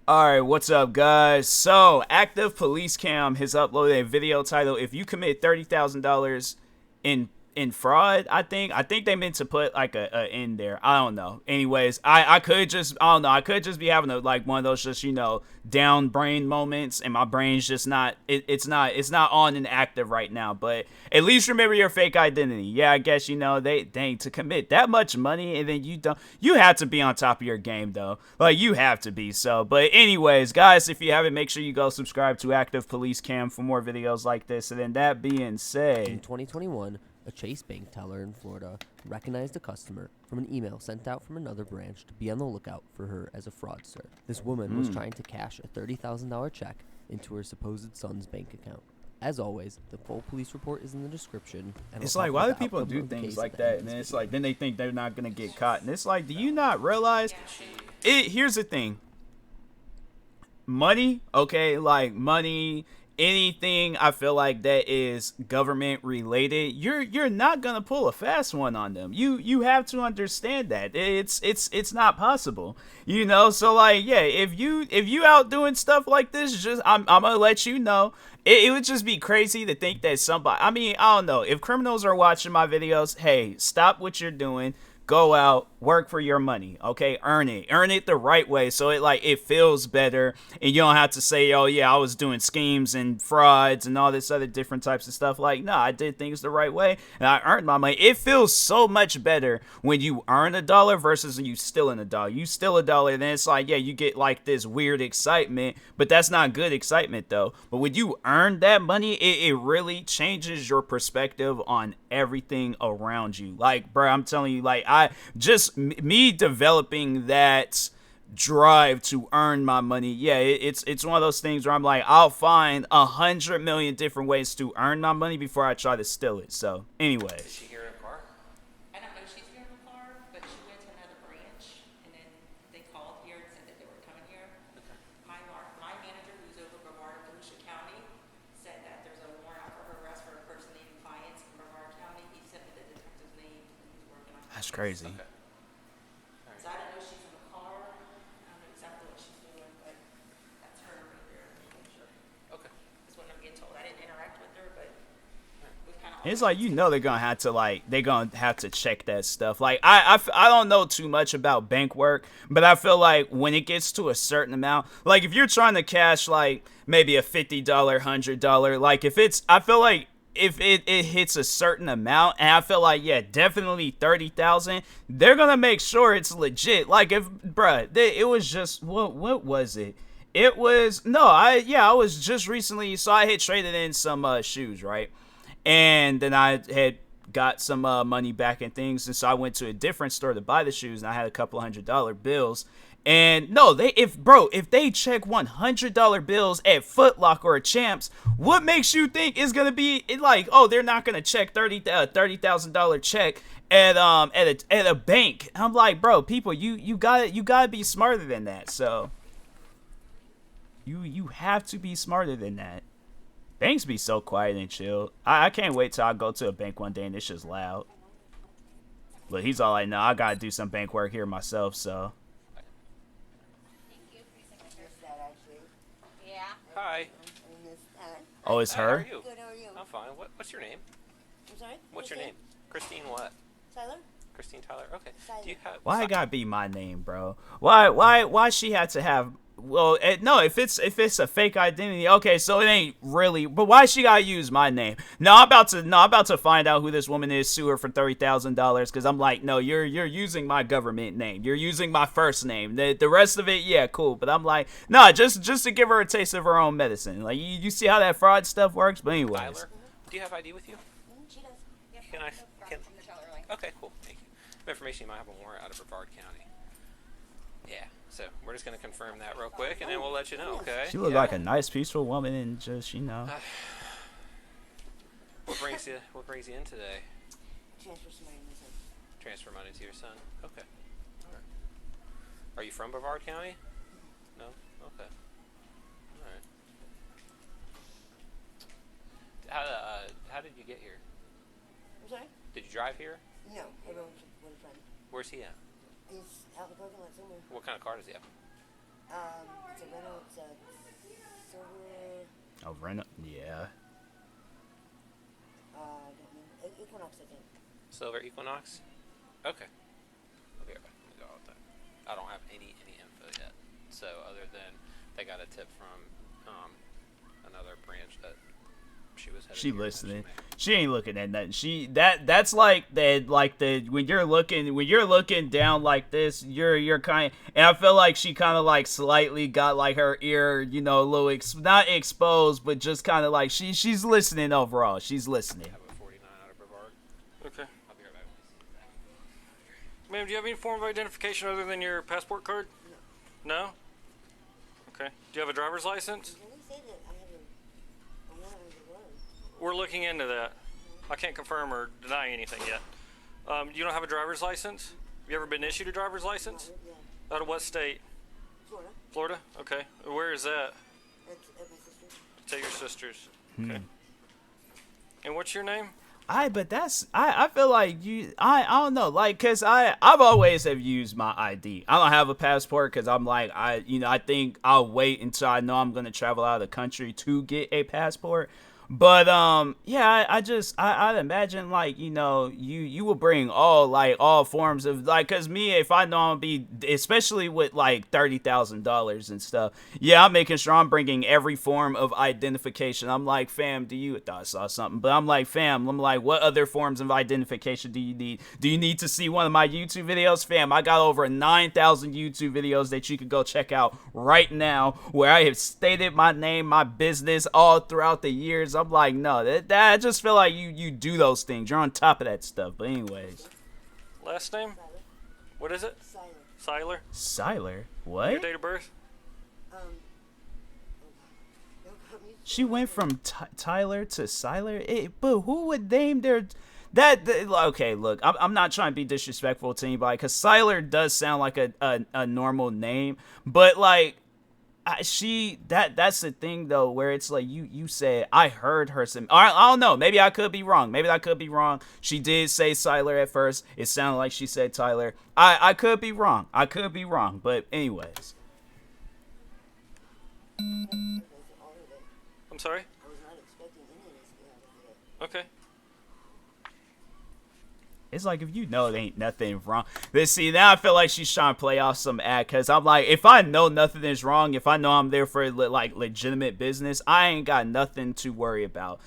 Alright, what's up, guys? So, Active Police Cam has uploaded a video titled "If you commit $30,000 in fraud." I think they meant to put like a in there. I don't know. Anyways, I could just I don't know. I could just be having like one of those just down brain moments, and my brain's just not it's not on and active right now. But at least remember your fake identity. Yeah, I guess they to commit that much money, and then you have to be on top of your game though. Like you have to be. So, but anyways, guys, if you haven't, make sure you go subscribe to Active Police Cam for more videos like this. And then that being said, in 2021, a Chase Bank teller in Florida recognized a customer from an email sent out from another branch to be on the lookout for her as a fraudster. This woman was trying to cash a $30,000 check into her supposed son's bank account. As always, the full police report is in the description. And it's like, why do people do things like that? And then it's like, then they think they're not gonna get caught. And it's like, do you not realize? Here's the thing. Money, okay, like money. Anything I feel like that is government related, you're not gonna pull a fast one on them. You have to understand that it's not possible, so like, yeah, if you out doing stuff like this, just I'm gonna let you know. It would just be crazy to think that somebody, I mean, I don't know, if criminals are watching my videos, hey, stop what you're doing. Go out, work for your money, okay? Earn it the right way, so it feels better, and you don't have to say, oh yeah, I was doing schemes and frauds and all this other different types of stuff. Like, no, I did things the right way and I earned my money. It feels so much better when you earn a dollar versus you stealing a dollar. You steal a dollar, then it's like, yeah, you get like this weird excitement, but that's not good excitement though. But when you earn that money, it really changes your perspective on everything around you. Like, bro, I'm telling you, like, me developing that drive to earn my money. Yeah, it's one of those things where I'm like, I'll find 100 million different ways to earn my money before I try to steal it. So, anyway. Is she here in a car? I don't know if she's here in the car, but she went to another branch, and then they called here and said that they were coming here. Okay. My manager, who's over Brevard, Volusia County, said that there's a warrant out for her arrest for a person named Clients in Brevard County. He sent me the detective's name, and he's working on it. That's crazy. Okay. So I don't know if she's in the car. I don't know exactly what she's doing, but that's her right there. I'm sure. Okay. That's what I'm getting told. I didn't interact with her, but we kind of. It's like, they're gonna have to check that stuff. Like, I don't know too much about bank work, but I feel like when it gets to a certain amount, like if you're trying to cash like maybe a $50, $100, like I feel like if it hits a certain amount, and I feel like, yeah, definitely 30,000, they're gonna make sure it's legit. Like, if, bruh, it was just, what was it? It was, no, I was just recently, so I had traded in some shoes, right? And then I had got some money back and things, and so I went to a different store to buy the shoes, and I had a couple $100 bills. And no, if they check $100 bills at Foot Locker or Champs, what makes you think it's gonna be like, oh, they're not gonna check $30,000 check at a bank? I'm like, bro, people, you gotta be smarter than that. So you have to be smarter than that. Banks be so quiet and chill. I can't wait till I go to a bank one day and it's just loud. But he's all like, no, I gotta do some bank work here myself, so. Yeah. Hi. Oh, it's Hi, her? How are you? Good, how are you? I'm fine. What's your name? I'm sorry? What's your name? Christine what? Tyler? Christine Tyler. Okay. Do you have? Why it gotta be my name, bro? Why she had to have? Well, no, if it's a fake identity, okay, so it ain't really. But why she gotta use my name? No, I'm about to find out who this woman is. Sue her for $30,000 because I'm like, no, you're using my government name. You're using my first name. The rest of it, yeah, cool. But I'm like, no, just to give her a taste of her own medicine. Like, you see how that fraud stuff works. But anyways, Tyler, do you have ID with you? She does. Yeah, Can I? Can, from the teller link. okay, cool. Thank you. Some information you might have a warrant out of Brevard County. Yeah. So we're just gonna confirm that real quick, and then we'll let you know. Okay. she looked like a nice, peaceful woman, and just What brings you in today? Transfer some money to my son. Transfer money to your son. Okay. All right. Are you from Brevard County? No. Okay. All right. How did you get here? I'm sorry? Did you drive here? No, I rode with a friend. Where's he at? He's out in the parking lot somewhere. What kind of car does he have? It's a rental Silver. Oh, Rena. Yeah. Equinox, I think. Silver Equinox? Okay. I'll be right back. Let me go with that. I don't have any info yet. So other than they got a tip from another branch that she was headed She here, listening. actually. She ain't looking at nothing. That's like the when you're looking down like this, you're kind, and I feel like she kind of like slightly got like her ear, you know, a little not exposed, but just kind of like she's listening overall. She's listening. I have a 49 out of Brevard. Okay. I'll be right back. Ma'am, do you have any form of identification other than your passport card? No. Okay. Do you have a driver's license? Can we say that I have a warrant on the road? We're looking into that. I can't confirm or deny anything yet. You don't have a driver's license? Have you ever been issued a driver's license? Yeah. Out of what state? Florida. Florida? Okay. Where is that? At my sister's. It's at your sister's. Okay. And what's your name? But I feel like I don't know, like, cause I've always have used my ID. I don't have a passport cause I'm like, I think I'll wait until I know I'm going to travel out of the country to get a passport. But yeah, I'd imagine, like, you will bring all forms of, like, cause me, if I know I'm gonna be, especially with like $30,000 and stuff, yeah, I'm making sure I'm bringing every form of identification. I'm like, fam, I thought I saw something, but I'm like, what other forms of identification do you need? Do you need to see one of my YouTube videos? Fam, I got over 9,000 YouTube videos that you could go check out right now, where I have stated my name, my business all throughout the years. I'm like, no, that I just feel like you do those things. You're on top of that stuff. But anyways. Last name? What is it? Siler. Siler. Siler? Your What? date of birth? She went from Tyler to Siler? But who would name their... Okay, look, I'm not trying to be disrespectful to anybody, because Siler does sound like a normal name. But, like... that's the thing though, where it's like you said, I heard her some, I don't know, maybe I could be wrong, she did say Siler at first, it sounded like she said Tyler. I could be wrong, but anyways. I'm sorry? I was not expecting any of this to be out today. Okay. It's like, if you know it ain't nothing wrong. See, now I feel like she's trying to play off some act, because I'm like, if I know nothing is wrong, if I know I'm there for like legitimate business, I ain't got nothing to worry about.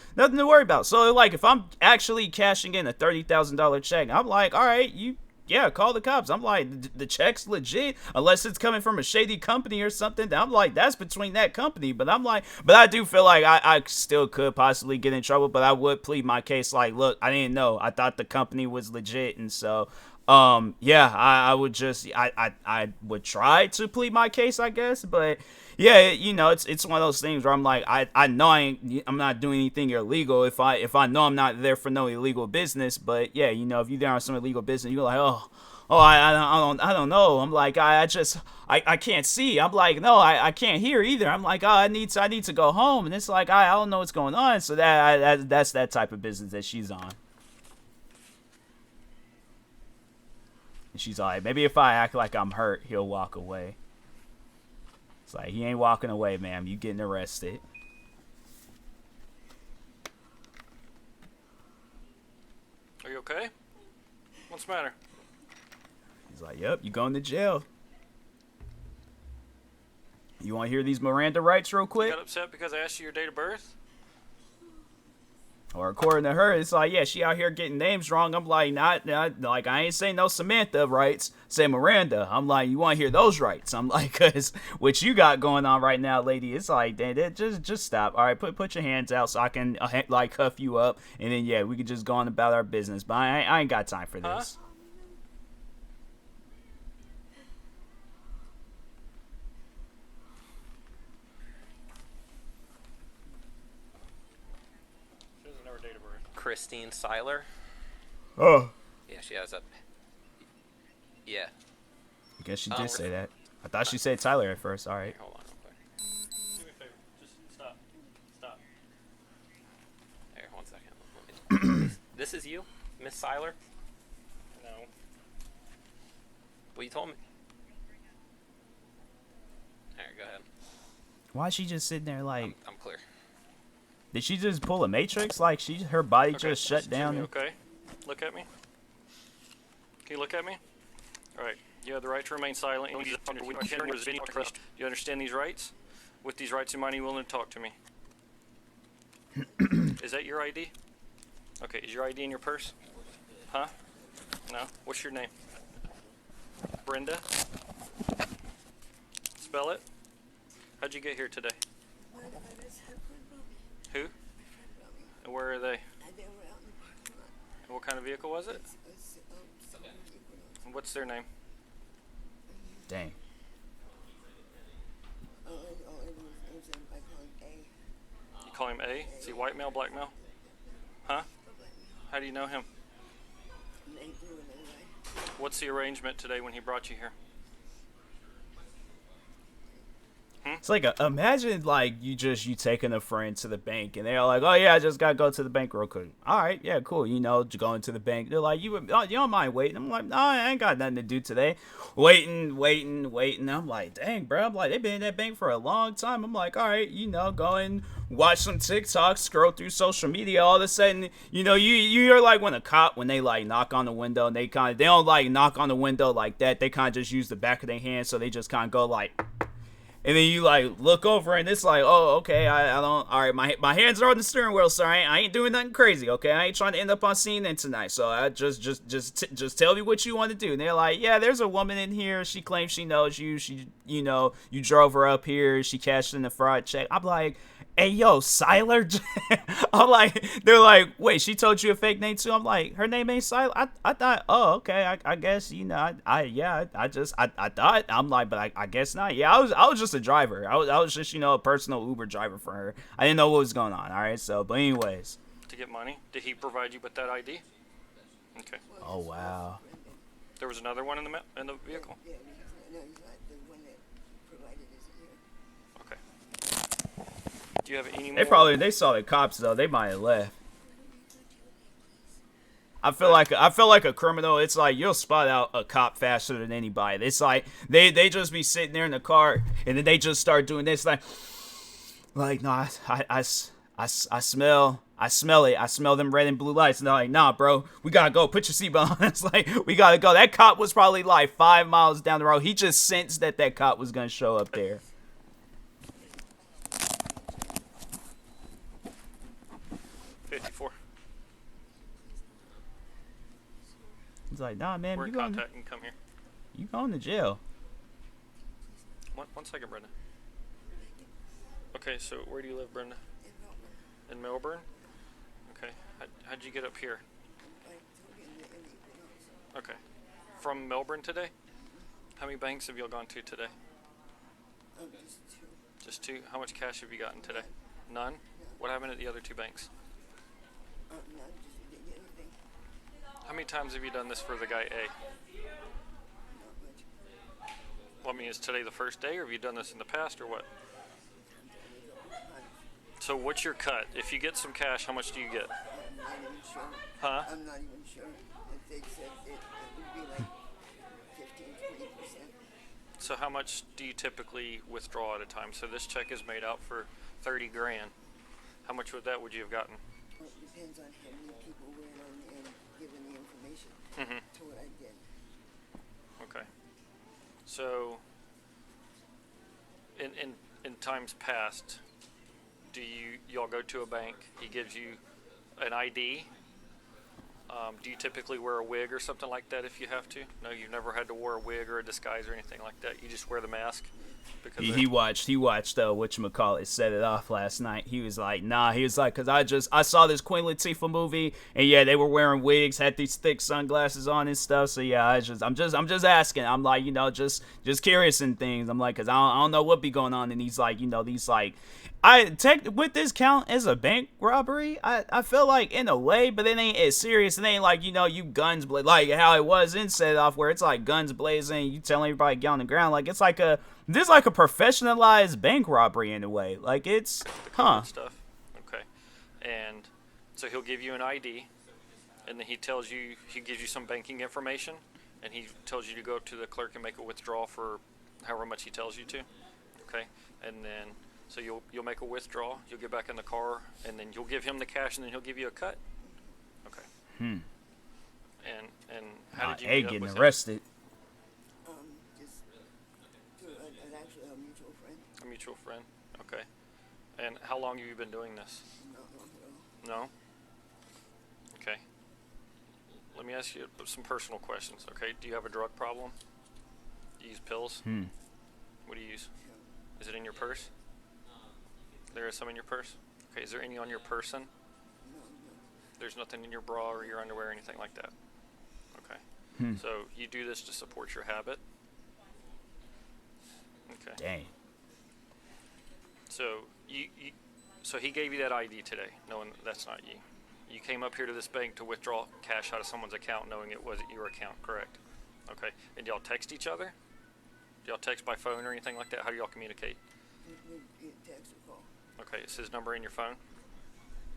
So like, if I'm actually cashing in a $30,000 check, I'm like, all right, call the cops. I'm like, the check's legit, unless it's coming from a shady company or something. I'm like, that's between that company. But I'm like, but I do feel like I still could possibly get in trouble. But I would plead my case like, look, I didn't know. I thought the company was legit, and so I would just I would try to plead my case, I guess. But yeah, it's one of those things where I'm like, I know I'm not doing anything illegal if I know I'm not there for no illegal business. But yeah, if you're there on some illegal business, you're like, I don't know. I'm like, I can't see. I'm like, no, I can't hear either. I'm like, I need to go home, and it's like, I don't know what's going on. So that's that type of business that she's on. And she's like, maybe if I act like I'm hurt, he'll walk away. It's like, he ain't walking away, ma'am. You getting arrested. Are you okay? What's the matter? He's like, yep, you going to jail. You want to hear these Miranda rights real You quick? got upset because I asked you your date of birth? Or according to her, it's like, yeah, she out here getting names wrong. I'm like, not like, I ain't saying no Samantha rights, say Miranda. I'm like, you want to hear those rights? I'm like, cause what you got going on right now, lady, it's like, just stop. All right, put your hands out so I can like cuff you up, and then yeah, we can just go on about our business. But I ain't got time for this. Christine Siler. Oh, Yeah, she has a. Yeah. I guess she did say that. I thought she said Tyler at first. All right. Here, hold on real quick. Do me a favor. Just stop. Stop. Here, 1 second. This is you, Miss Siler? No. Well, you told me. Alright, go ahead. Why is she just sitting there like? I'm clear. Did she just pull a Matrix? Like her body Okay, just shut listen to down? me, okay? Look at me. Can you look at me? All right. You have the right to remain silent. Do you understand these rights? With these rights in mind, are you willing to talk to me? Is that your ID? Okay, is your ID in your purse? Huh? No? What's your name? Brenda? Spell it? How'd you get here today? Who? And where are they? And what kind of vehicle was it? And what's their name? Dang. You call him A? Is he white male, black male? Huh? How do you know him? What's the arrangement today when he brought you here? It's like imagine like you taking a friend to the bank and they're like, oh yeah, I just gotta go to the bank real quick. All right, yeah, cool. You know, going to the bank. They're like, you don't mind waiting? I'm like, no, I ain't got nothing to do today. Waiting. I'm like, dang, bro. I'm like, they've been in that bank for a long time. I'm like, all right, you know, go and watch some TikTok, scroll through social media. All of a sudden, you know, you're like when they like knock on the window and they don't like knock on the window like that. They kind of just use the back of their hand, so they just kind of go like. And then you like look over and it's like, oh, okay, I don't. All right, my hands are on the steering wheel, so I ain't doing nothing crazy. Okay, I ain't trying to end up on CNN tonight. So I just tell me what you want to do. And they're like, yeah, there's a woman in here. She claims she knows you. You know, you drove her up here. She cashed in the fraud check. I'm like, hey, yo, Siler. I'm like, they're like, wait, she told you a fake name too? I'm like, her name ain't Siler. I thought, oh, okay, I guess, you know, I thought. I'm like, but I guess not. Yeah, I was just a driver. I was just, you know, a personal Uber driver for her. I didn't know what was going on. All right, so, but anyways. To get money? Did he provide you with that ID? Okay. Oh wow. There was another one in the vehicle. Yeah, no, he's not the one that provided isn't here. Okay. Do you have any more? They saw the cops though. They might have left. I feel like a criminal. It's like you'll spot out a cop faster than anybody. It's like they just be sitting there in the car and then they just start doing this like no, I smell it. I smell them red and blue lights. And they're like, nah, bro, we gotta go. Put your seatbelt on. It's like, we gotta go. That cop was probably like 5 miles down the road. He just sensed that cop was gonna show up there. He's like, nah, man, We're in contact and come here. You going to jail. One second, Brenda. Okay, so where do you live, Brenda? In Melbourne? Okay. How'd you get up here? Okay. From Melbourne today? How many banks have y'all gone to today? Just two. Just two? How much cash have you gotten today? None? What happened at the other two banks? None, just didn't get anything. How many times have you done this for the guy A? Not much. Well, I mean, is today the first day, or have you done this in the past, or what? So what's your cut? If you get some cash, how much do you get? I'm not even sure. Huh? I'm not even sure. They said it would be like 15-20%. So how much do you typically withdraw at a time? So this check is made out for 30 grand. How much would you have gotten? Well, it depends on how many people went on and given the information to what I did. Okay. So in times past, do y'all go to a bank? He gives you an ID. Do you typically wear a wig or something like that if you have to? No, you've never had to wear a wig or a disguise or anything like that. You just wear the mask. Because He watched whatchamacallit set it off last night. He was like, nah, he was like, cause I saw this Queen Latifah movie and yeah, they were wearing wigs, had these thick sunglasses on and stuff. So yeah, I'm just asking. I'm like, you know, just curious and things. I'm like, cause I don't know what be going on in these like, you know, these like, would this count as a bank robbery? I feel like in a way, but it ain't as serious. It ain't like, you know, you guns like how it was in set off where it's like guns blazing, you telling everybody to get on the ground. Like it's like this is like a professionalized bank robbery in a way. Like it's stuff. Okay. And so he'll give you an ID, and then he gives you some banking information, and he tells you to go to the clerk and make a withdrawal for however much he tells you to. Okay. And then So you'll make a withdrawal. You'll get back in the car, and then you'll give him the cash, and then he'll give you a cut. Okay. And how did you meet up getting with him? arrested. Just through actually a mutual friend. A mutual friend. Okay. And how long have you been doing this? Not long ago. No? Okay. Let me ask you some personal questions, okay? Do you have a drug problem? Do you use pills? What do you use? Is it in your purse? There is some in your purse? Okay, is there any on your person? No. There's nothing in your bra or your underwear or anything like that? Okay. So you do this to support your habit? Okay. Dang. So so he gave you that ID today, knowing that's not you. You came up here to this bank to withdraw cash out of someone's account, knowing it wasn't your account, correct? Okay. And y'all text each other? Do y'all text by phone or anything like that? How do y'all communicate? We text or call. Okay. Is his number in your phone?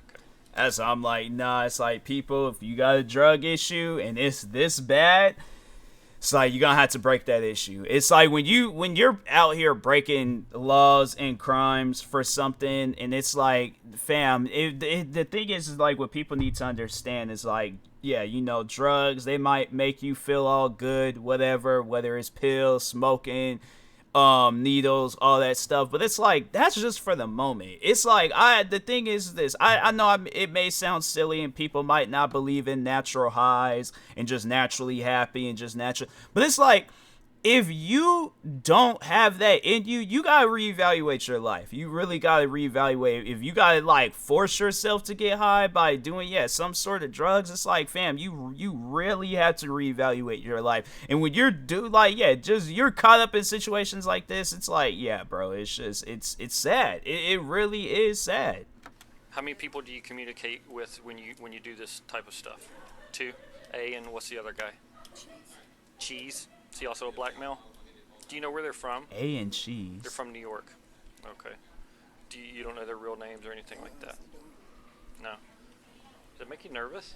Okay. As I'm like, nah, it's like, people, if you got a drug issue and it's this bad, it's like you're gonna have to break that issue. It's like when you're out here breaking laws and crimes for something, and it's like, fam, the thing is like, what people need to understand is like, yeah, you know, drugs, they might make you feel all good, whatever, whether it's pills, smoking, needles, all that stuff, but it's like, that's just for the moment. It's like, the thing is this, I know it may sound silly and people might not believe in natural highs and just naturally happy and just natural, but it's like, if you don't have that in you, you gotta reevaluate your life. You really gotta reevaluate. If you gotta like force yourself to get high by doing some sort of drugs, it's like, fam, you really have to reevaluate your life. And when you're you're caught up in situations like this, it's like, yeah, bro, it's just it's sad. It really is sad. How many people do you communicate with when you do this type of stuff? 2? A, and what's the other guy? Cheese. Is he also a black male? Do you know where they're from? A and cheese. They're from New York. Okay. You don't know their real names or anything like that? No. Does it make you nervous?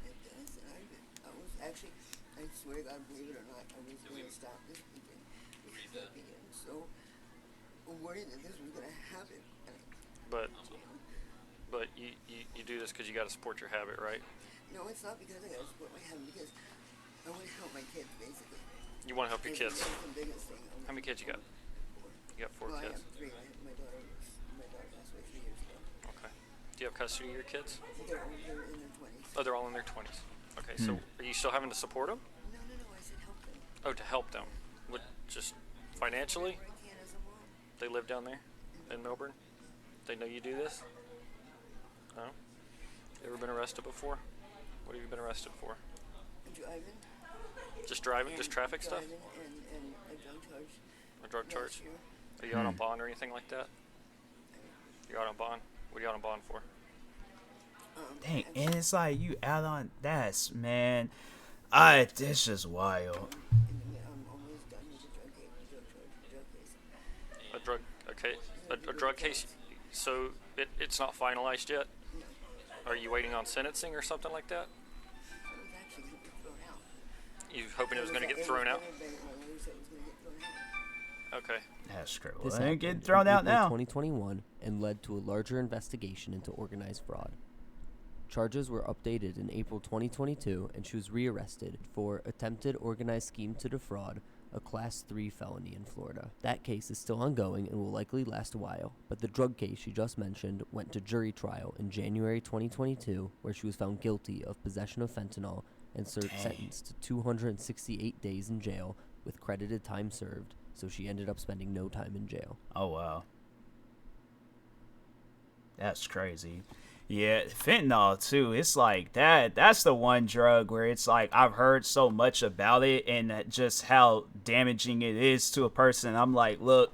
It does. I was actually, I swear to God, believe it or not, I was going to stop this weekend. So worried that this was going to happen. But you do this because you got to support your habit, right? No, it's not because I got to support my habit, because I want to help my kids, basically. You want to help your kids. That's the biggest thing. How many kids you got? You got 4 Well, kids. I have 3. My daughter passed away 3 years ago. Okay. Do you have custody of your kids? They're in their 20s. Oh, they're all in their 20s. Okay, so are you still having to support them? No, I said help them. Oh, to help them. What, just financially? Where I can as a mom. They live down there in Melbourne? They know you do this? No? You ever been arrested before? What have you been arrested for? Driving. Just driving? Just traffic stuff? Driving and a drug charge. A drug charge? Last year. Are you out on bond or anything like that? You're out on bond? What are you out on bond for? Dang, and it's like, you out on that's, man, it's just wild. I'm almost done with the drug case. A drug case? So it's not finalized yet? Are you waiting on sentencing or something like that? I was actually going to get thrown out. You hoping it was going to get thrown out? My lawyer said it was going to get thrown out. Okay. That's true. This Well, it ain't happened getting in thrown out April now. 2021 and led to a larger investigation into organized fraud. Charges were updated in April 2022, and she was rearrested for attempted organized scheme to defraud, a Class 3 felony in Florida. That case is still ongoing and will likely last a while, but the drug case she just mentioned went to jury trial in January 2022, where she was found guilty of possession of fentanyl and sentenced to 268 days in jail with credited time served, so she ended up spending no time in jail. Oh, wow. That's crazy. Yeah, fentanyl, too. It's like that's the one drug where it's like, I've heard so much about it and just how damaging it is to a person. I'm like, look,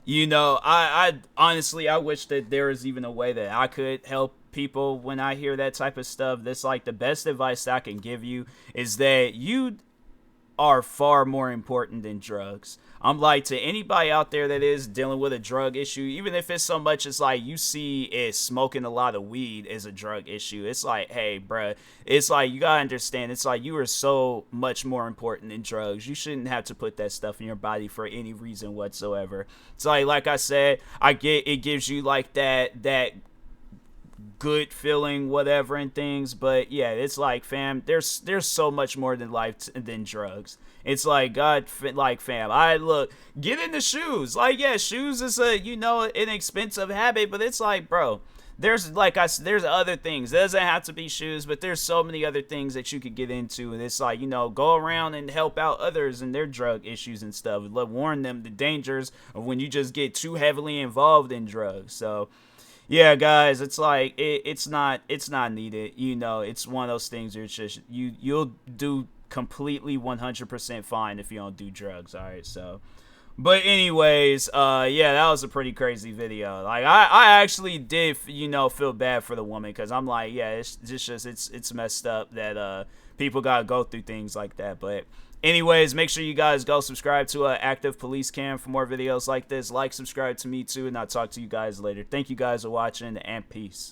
you know, I honestly, I wish that there was even a way that I could help people when I hear that type of stuff. That's like the best advice I can give you is that you are far more important than drugs. I'm like, to anybody out there that is dealing with a drug issue, even if it's so much as like you see it smoking a lot of weed is a drug issue, it's like, hey, bruh, it's like you gotta understand, it's like you are so much more important than drugs. You shouldn't have to put that stuff in your body for any reason whatsoever. It's like I said, I get it gives you like that good feeling, whatever, and things, but yeah, it's like, fam, there's so much more than life than drugs. It's like, God, like, fam, I look, get into shoes. Like, yeah, shoes is a, you know, an expensive habit, but it's like, bro, there's like there's other things. It doesn't have to be shoes, but there's so many other things that you could get into, and it's like, you know, go around and help out others in their drug issues and stuff. Warn them the dangers of when you just get too heavily involved in drugs. So yeah, guys, it's like it's not needed. You know, it's one of those things where it's just you'll do completely 100% fine if you don't do drugs. All right, so. But anyways, yeah, that was a pretty crazy video. Like, I actually did, you know, feel bad for the woman, because I'm like, yeah, it's messed up that people gotta go through things like that. But anyways, make sure you guys go subscribe to Active Police Cam for more videos like this. Like, subscribe to me too, and I'll talk to you guys later. Thank you guys for watching, and peace.